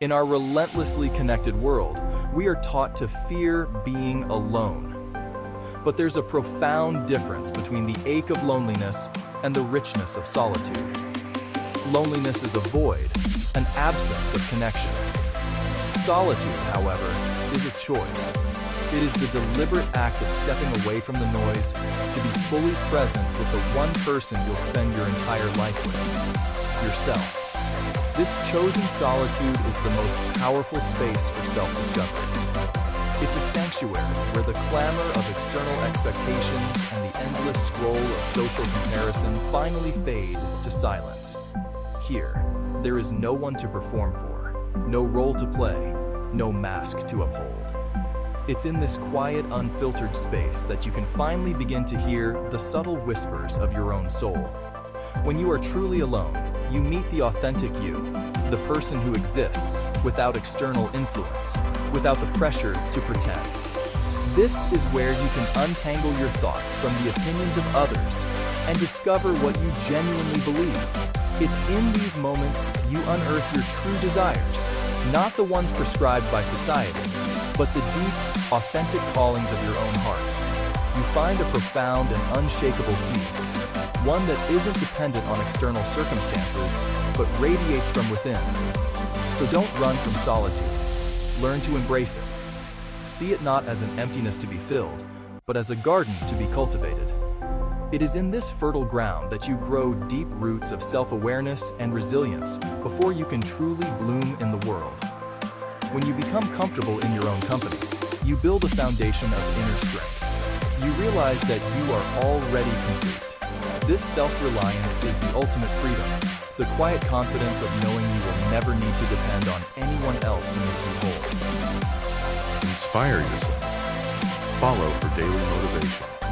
In our relentlessly connected world, we are taught to fear being alone. But there's a profound difference between the ache of loneliness and the richness of solitude. Loneliness is a void, an absence of connection. Solitude, however, is a choice. It is the deliberate act of stepping away from the noise to be fully present with the one person you'll spend your entire life with, yourself. This chosen solitude is the most powerful space for self-discovery. It's a sanctuary where the clamor of external expectations and the endless scroll of social comparison finally fade to silence. Here, there is no one to perform for, no role to play, no mask to uphold. It's in this quiet, unfiltered space that you can finally begin to hear the subtle whispers of your own soul. When you are truly alone, you meet the authentic you, the person who exists without external influence, without the pressure to pretend. This is where you can untangle your thoughts from the opinions of others and discover what you genuinely believe. It's in these moments you unearth your true desires, not the ones prescribed by society, but the deep, authentic callings of your own heart. You find a profound and unshakable peace, one that isn't dependent on external circumstances, but radiates from within. So don't run from solitude. Learn to embrace it. See it not as an emptiness to be filled, but as a garden to be cultivated. It is in this fertile ground that you grow deep roots of self-awareness and resilience before you can truly bloom in the world. When you become comfortable in your own company, you build a foundation of inner strength. You realize that you are already complete. This self-reliance is the ultimate freedom, the quiet confidence of knowing you will never need to depend on anyone else to make you whole. Inspire yourself. Follow for daily motivation.